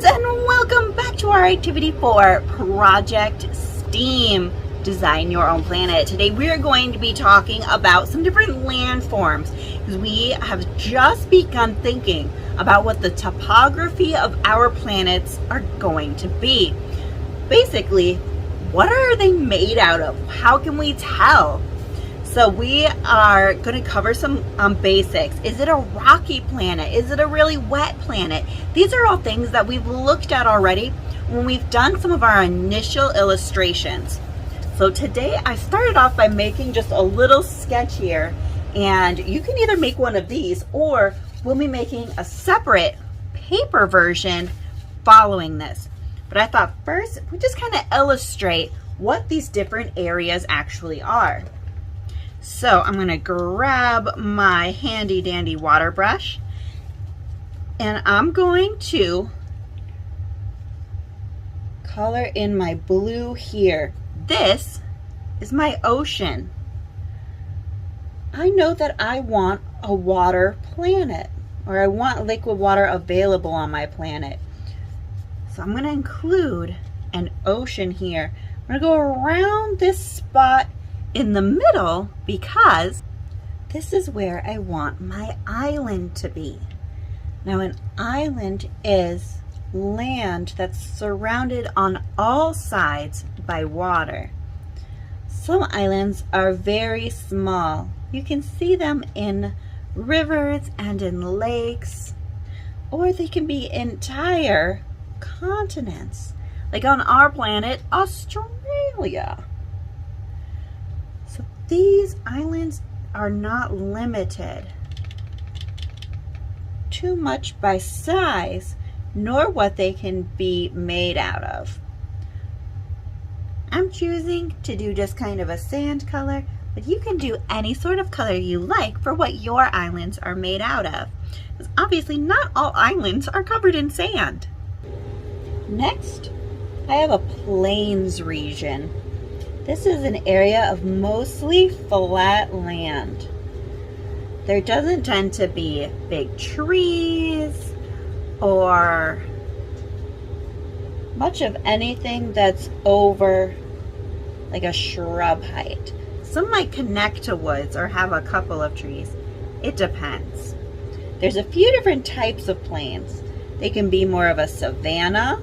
friends, and welcome back to our activity for Project STEAM, Design Your Own Planet. Today we are going to be talking about some different landforms because we have just begun thinking about what the topography of our planets are going to be. Basically, what are they made out of? How can we tell? So we are going to cover some basics. Is it a rocky planet? Is it a really wet planet? These are all things that we've looked at already when we've done some of our initial illustrations. So today I started off by making just a little sketch here, and you can either make one of these or we'll be making a separate paper version following this. But I thought first we just kind of illustrate what these different areas actually are. So I'm going to grab my handy dandy water brush and I'm going to color in my blue here. This is my ocean. I know that I want a water planet, or I want liquid water available on my planet. So I'm going to include an ocean here. I'm going to go around this spot in the middle because this is where I want my island to be. Now, an island is land that's surrounded on all sides by water. Some islands are very small. You can see them in rivers and in lakes, or they can be entire continents, like on our planet, Australia. So these islands are not limited too much by size, nor what they can be made out of. I'm choosing to do just kind of a sand color, but you can do any sort of color you like for what your islands are made out of. Because obviously not all islands are covered in sand. Next, I have a plains region. This is an area of mostly flat land. There doesn't tend to be big trees or much of anything that's over like a shrub height. Some might connect to woods or have a couple of trees. It depends. There's a few different types of plains. They can be more of a savanna,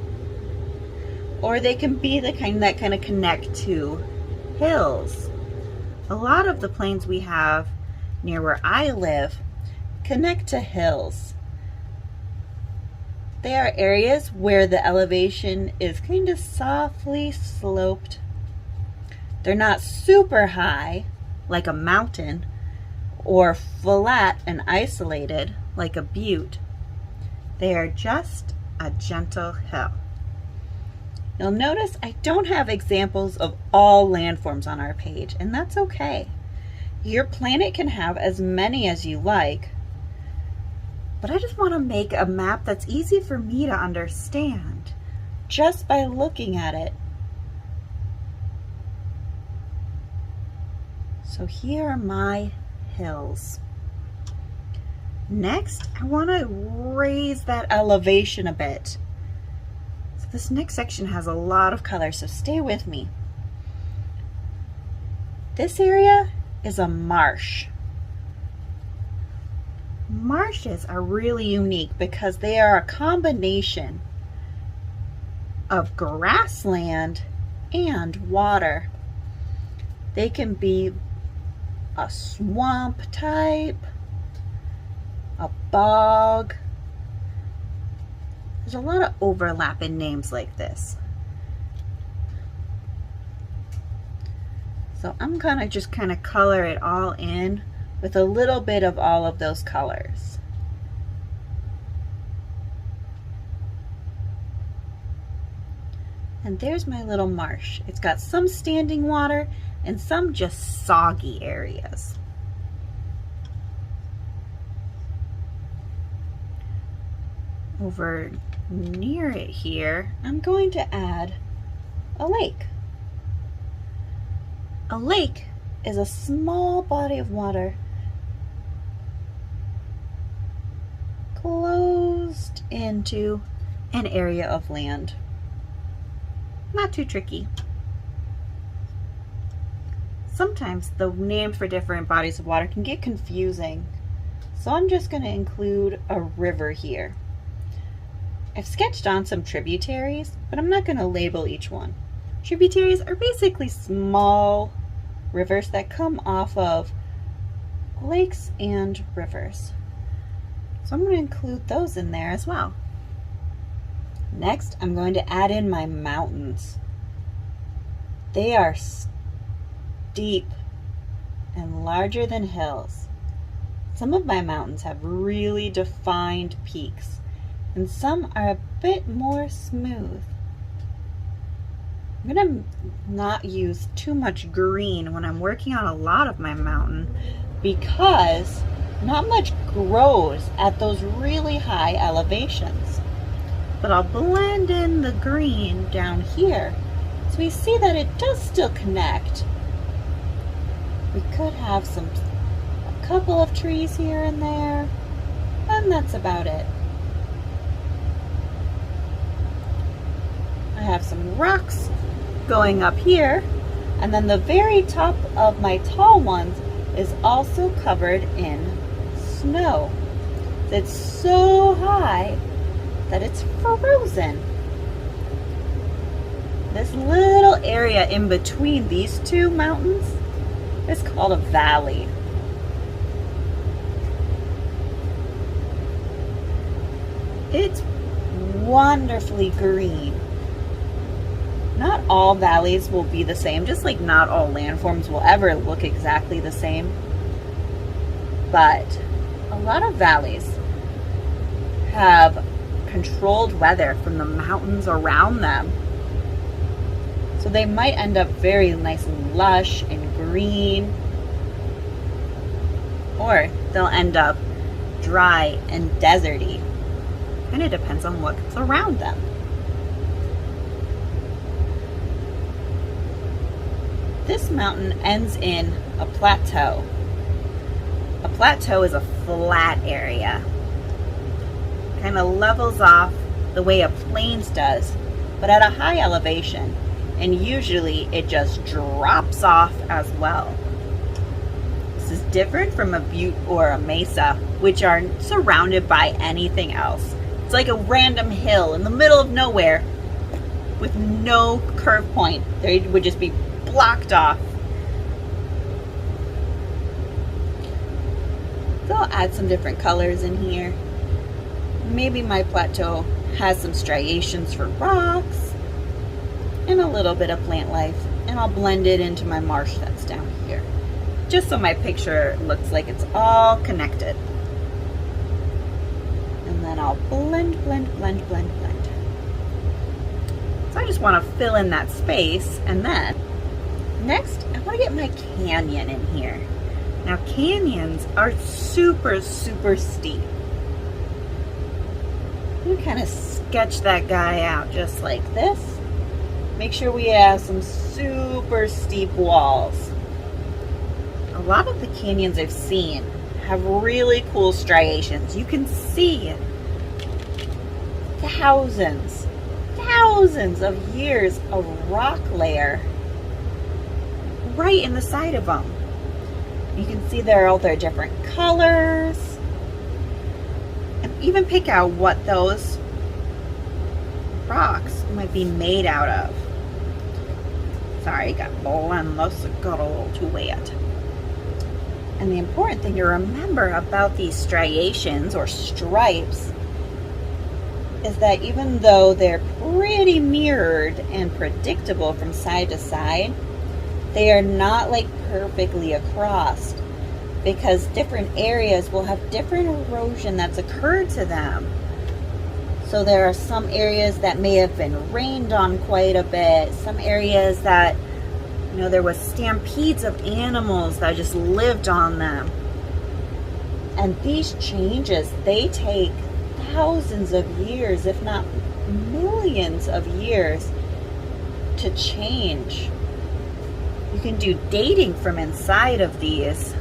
or they can be the kind that kind of connect to hills. A lot of the plains we have near where I live connect to hills. They are areas where the elevation is kind of softly sloped. They're not super high like a mountain or flat and isolated like a butte. They are just a gentle hill. You'll notice I don't have examples of all landforms on our page, and that's okay. Your planet can have as many as you like, but I just want to make a map that's easy for me to understand just by looking at it. So here are my hills. Next, I want to raise that elevation a bit. This next section has a lot of color, so stay with me. This area is a marsh. Marshes are really unique because they are a combination of grassland and water. They can be a swamp type, a bog. There's a lot of overlap in names like this. So I'm gonna just kind of color it all in with a little bit of all of those colors. And there's my little marsh. It's got some standing water and some just soggy areas. Over near it here, I'm going to add a lake. A lake is a small body of water closed into an area of land. Not too tricky. Sometimes the names for different bodies of water can get confusing, so I'm just going to include a river here. I've sketched on some tributaries, but I'm not going to label each one. Tributaries are basically small rivers that come off of lakes and rivers. So I'm going to include those in there as well. Next, I'm going to add in my mountains. They are steep and larger than hills. Some of my mountains have really defined peaks, and some are a bit more smooth. I'm going to not use too much green when I'm working on a lot of my mountain because not much grows at those really high elevations. But I'll blend in the green down here so we see that it does still connect. We could have a couple of trees here and there, and that's about it. I have some rocks going up here, and then the very top of my tall ones is also covered in snow. It's so high that it's frozen. This little area in between these two mountains is called a valley. It's wonderfully green. Not all valleys will be the same, just like not all landforms will ever look exactly the same. But a lot of valleys have controlled weather from the mountains around them. So they might end up very nice and lush and green, or they'll end up dry and deserty. And it depends on what's around them. This mountain ends in a plateau. A plateau is a flat area. Kind of levels off the way a plains does, but at a high elevation. And usually it just drops off as well. This is different from a butte or a mesa, which are surrounded by anything else. It's like a random hill in the middle of nowhere with no curve point. They would just be blocked off. So I'll add some different colors in here. Maybe my plateau has some striations for rocks and a little bit of plant life, and I'll blend it into my marsh that's down here, just so my picture looks like it's all connected. And then I'll blend. So I just want to fill in that space, and then next I want to get my canyon in here. Now canyons are super steep. You kind of sketch that guy out just like this. Make sure we have some super steep walls. A lot of the canyons I've seen have really cool striations. You can see thousands of years of rock layer right in the side of them. You can see there are all their different colors, and even pick out what those rocks might be made out of. Sorry, got got a little too wet. And the important thing to remember about these striations or stripes is that even though they're pretty mirrored and predictable from side to side, they are not like perfectly across, because different areas will have different erosion that's occurred to them. So there are some areas that may have been rained on quite a bit, some areas that, you know, there was stampedes of animals that just lived on them. And these changes, they take thousands of years, if not millions of years, to change. You can do dating from inside of these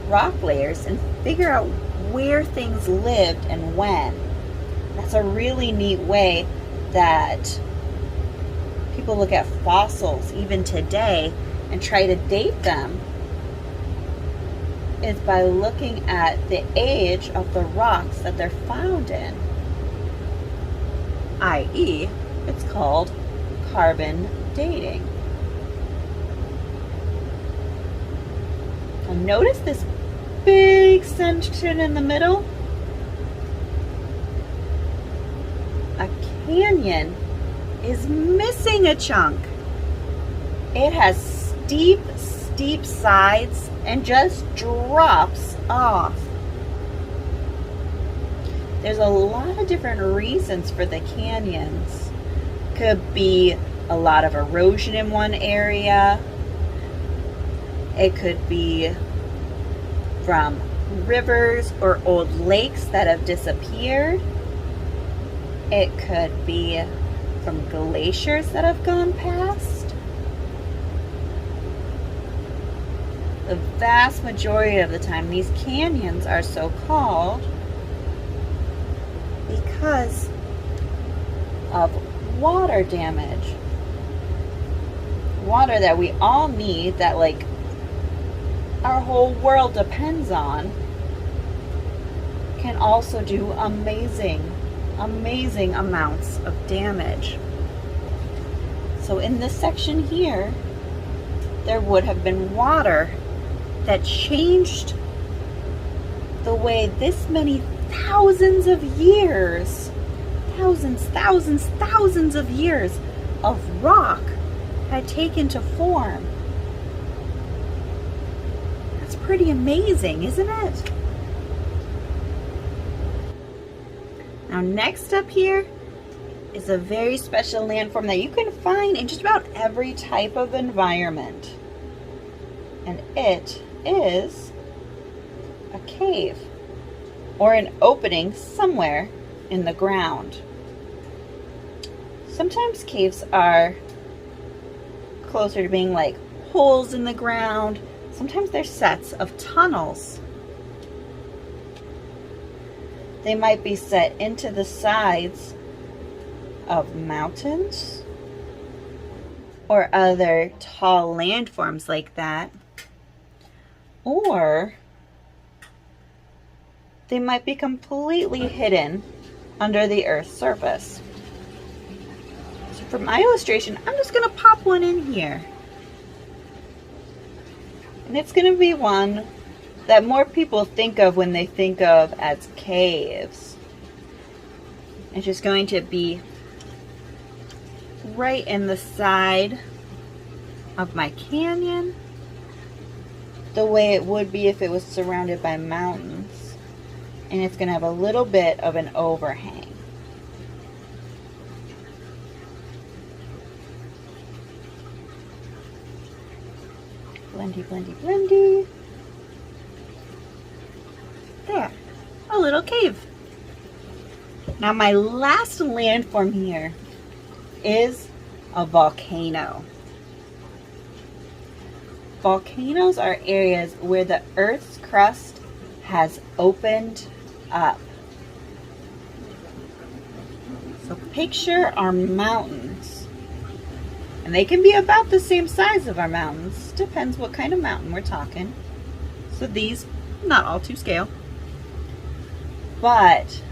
rock layers and figure out where things lived and when. That's a really neat way that people look at fossils even today and try to date them, is by looking at the age of the rocks that they're found in, i.e., it's called carbon dating. Now notice this big section in the middle. A canyon is missing a chunk. It has steep sides and just drops off. There's a lot of different reasons for the canyons. Could be a lot of erosion in one area. It could be from rivers or old lakes that have disappeared. It could be from glaciers that have gone past. The vast majority of the time, these canyons are so called because of water damage. Water that we all need, that like our whole world depends on, can also do amazing amounts of damage. So in this section here, there would have been water that changed the way this many thousands of years, thousands of years of rock had taken to form. That's pretty amazing, isn't it? Now next up here is a very special landform that you can find in just about every type of environment. And it is a cave or an opening somewhere in the ground. Sometimes caves are closer to being like holes in the ground. Sometimes they're sets of tunnels. They might be set into the sides of mountains or other tall landforms like that. Or they might be completely hidden under the Earth's surface. So for my illustration, I'm just going to pop one in here. And it's going to be one that more people think of when they think of as caves. It's just going to be right in the side of my canyon, the way it would be if it was surrounded by mountains. And it's going to have a little bit of an overhang. Blendy, blendy, blendy. There, a little cave. Now my last landform here is a volcano. Volcanoes are areas where the Earth's crust has opened up. So picture our mountains. And they can be about the same size of our mountains. Depends what kind of mountain we're talking. So these, not all to scale. But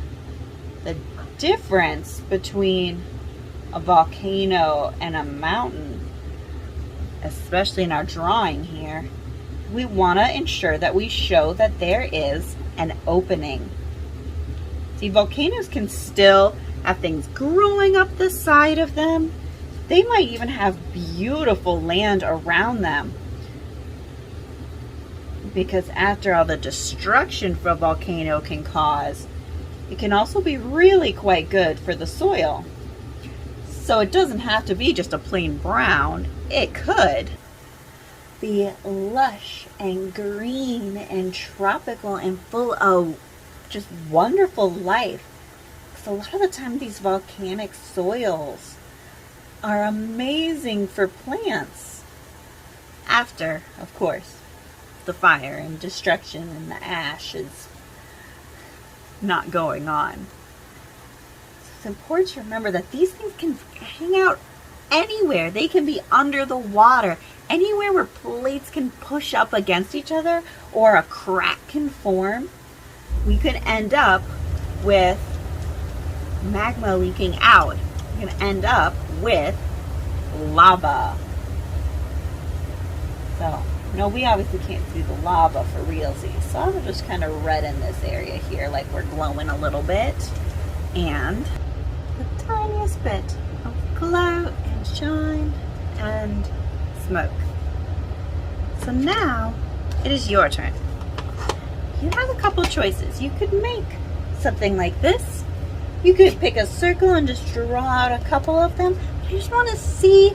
the difference between a volcano and a mountain, especially in our drawing here, we want to ensure that we show that there is an opening. See, volcanoes can still have things growing up the side of them. They might even have beautiful land around them. Because after all the destruction a volcano can cause, it can also be really quite good for the soil. So it doesn't have to be just a plain brown. It could be lush and green and tropical and full of just wonderful life. Because a lot of the time these volcanic soils are amazing for plants. After, of course, the fire and destruction and the ash is not going on. It's important to remember that these things can hang out anywhere. They can be under the water, anywhere where plates can push up against each other or a crack can form. We could end up with magma leaking out. We can end up with lava. So, no, we obviously can't see the lava for realsies. So I'm just kind of red in this area here, like we're glowing a little bit. And the tiniest bit of glow and shine and smoke. So now it is your turn. You have a couple choices. You could make something like this. You could pick a circle and just draw out a couple of them. I just want to see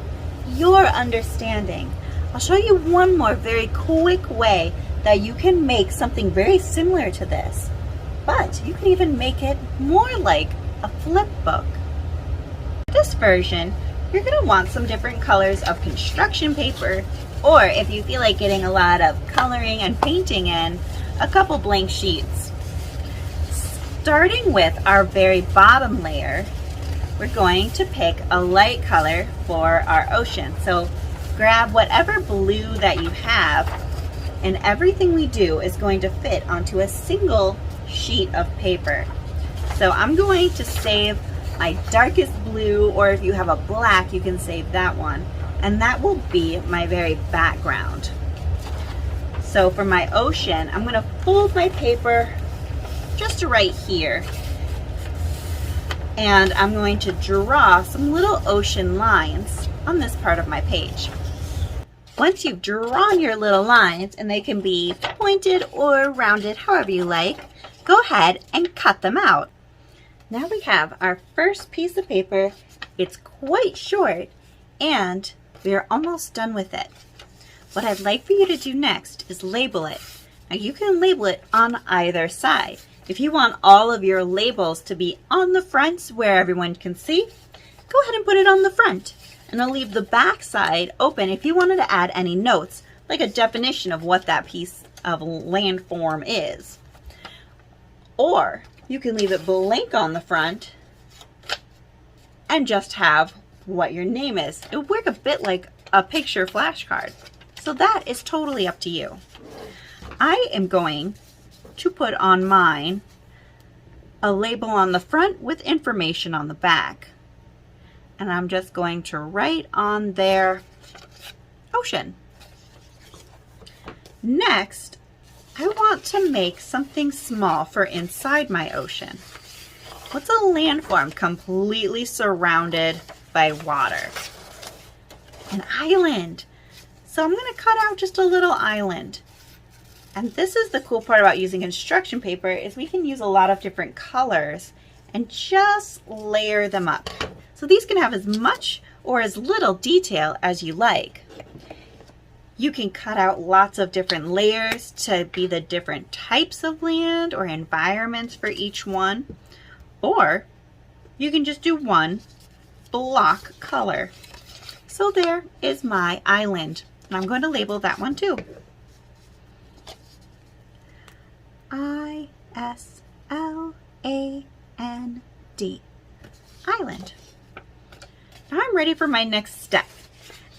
your understanding. I'll show you one more very quick way that you can make something very similar to this. But you can even make it more like a flip book. This version, you're going to want some different colors of construction paper, or if you feel like getting a lot of coloring and painting in, a couple blank sheets. Starting with our very bottom layer, we're going to pick a light color for our ocean. So grab whatever blue that you have, and everything we do is going to fit onto a single sheet of paper. So I'm going to save my darkest blue, or if you have a black, you can save that one. And that will be my very background. So for my ocean, I'm going to fold my paper just right here. And I'm going to draw some little ocean lines on this part of my page. Once you've drawn your little lines, and they can be pointed or rounded, however you like, go ahead and cut them out. Now we have our first piece of paper. It's quite short, and we are almost done with it. What I'd like for you to do next is label it. Now you can label it on either side. If you want all of your labels to be on the front where everyone can see, go ahead and put it on the front. And I'll leave the back side open if you wanted to add any notes, like a definition of what that piece of landform is. Or you can leave it blank on the front and just have what your name is. It would work a bit like a picture flashcard. So that is totally up to you. I am going to put on mine a label on the front with information on the back. And I'm just going to write on there, ocean. Next, I want to make something small for inside my ocean. What's a landform completely surrounded by water? An island. So I'm going to cut out just a little island. And this is the cool part about using construction paper, is we can use a lot of different colors and just layer them up. So these can have as much or as little detail as you like. You can cut out lots of different layers to be the different types of land or environments for each one. Or you can just do one block color. So there is my island. And I'm going to label that one too. I-S-L-A-N-D. Island. Now I'm ready for my next step.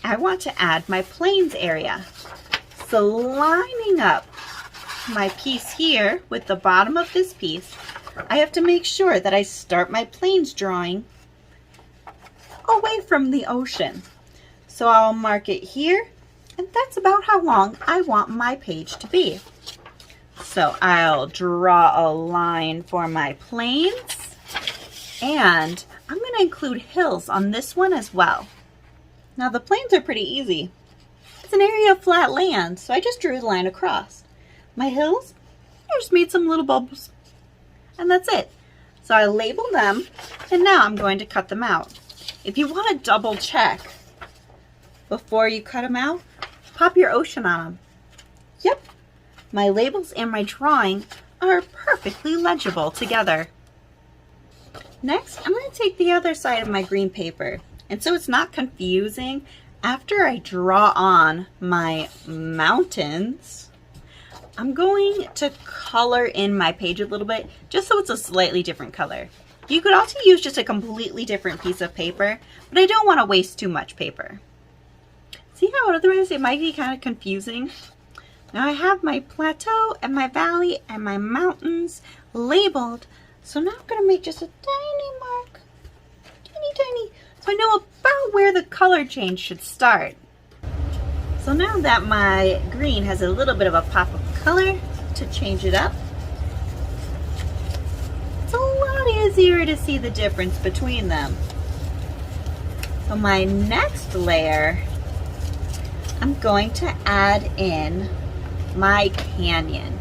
I want to add my plains area. So lining up my piece here with the bottom of this piece, I have to make sure that I start my plains drawing away from the ocean. So I'll mark it here, and that's about how long I want my page to be. So I'll draw a line for my plains, and I'm going to include hills on this one as well. Now the plains are pretty easy. It's an area of flat land, so I just drew the line across. My hills, I just made some little bubbles, and that's it. So I labeled them, and now I'm going to cut them out. If you want to double check before you cut them out, pop your ocean on them. Yep, my labels and my drawing are perfectly legible together. Next, I'm going to take the other side of my green paper, and so it's not confusing, after I draw on my mountains, I'm going to color in my page a little bit, just so it's a slightly different color. You could also use just a completely different piece of paper, but I don't want to waste too much paper. See how otherwise it might be kind of confusing? Now I have my plateau and my valley and my mountains labeled. So now I'm going to make just a tiny mark, tiny, so I know about where the color change should start. So now that my green has a little bit of a pop of color to change it up, it's a lot easier to see the difference between them. So my next layer, I'm going to add in my canyon.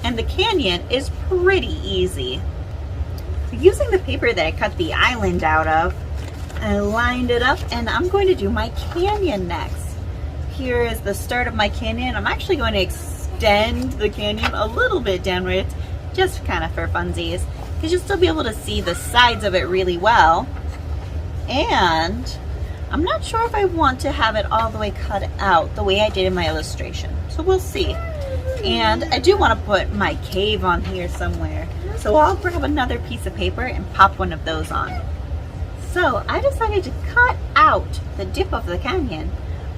And the canyon is pretty easy. So using the paper that I cut the island out of, I lined it up and I'm going to do my canyon next. Here is the start of my canyon. I'm actually going to extend the canyon a little bit downwards, just kind of for funsies, because you'll still be able to see the sides of it really well. And I'm not sure if I want to have it all the way cut out the way I did in my illustration. So we'll see. And I do want to put my cave on here somewhere. So I'll grab another piece of paper and pop one of those on. So I decided to cut out the dip of the canyon,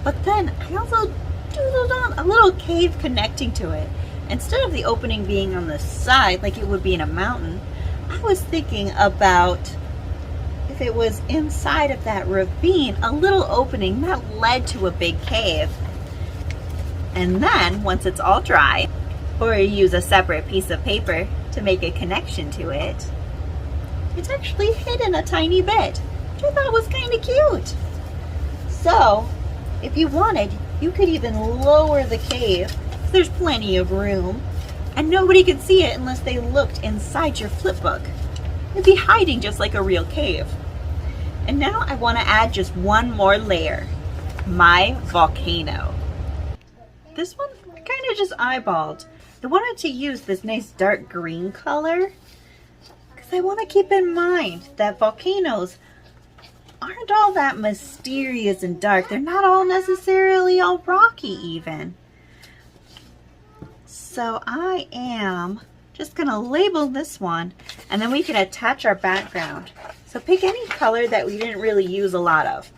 but then I also doodled on a little cave connecting to it. Instead of the opening being on the side like it would be in a mountain, I was thinking about if it was inside of that ravine, a little opening that led to a big cave. And then once it's all dry, or you use a separate piece of paper to make a connection to it, it's actually hidden a tiny bit, which I thought was kind of cute. So if you wanted, you could even lower the cave. There's plenty of room, and nobody could see it unless they looked inside your flip book. It'd be hiding just like a real cave. And now I want to add just one more layer, my volcano. This one I kind of just eyeballed. I wanted to use this nice dark green color because I want to keep in mind that volcanoes aren't all that mysterious and dark. They're not all necessarily all rocky even. So I am just going to label this one, and then we can attach our background. So pick any color that we didn't really use a lot of.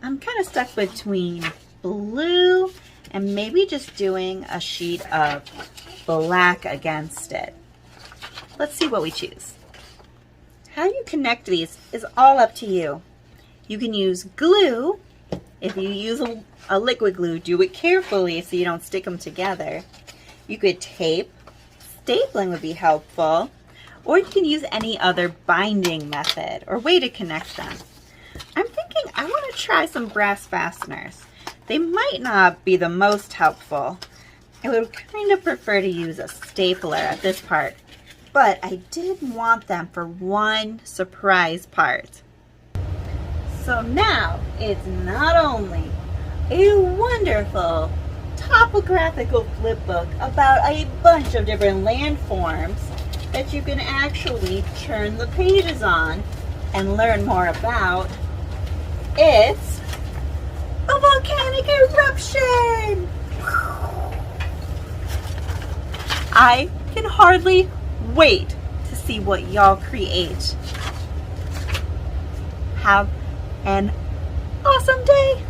I'm kind of stuck between blue and maybe just doing a sheet of black against it. Let's see what we choose. How you connect these is all up to you. You can use glue. If you use a liquid glue, do it carefully so you don't stick them together. You could tape. Stapling would be helpful. Or you can use any other binding method or way to connect them. I'm thinking I want to try some brass fasteners. They might not be the most helpful. I would kind of prefer to use a stapler at this part, but I did want them for one surprise part. So now it's not only a wonderful topographical flip book about a bunch of different landforms that you can actually turn the pages on and learn more about. It's a volcanic eruption! I can hardly wait to see what y'all create. Have an awesome day!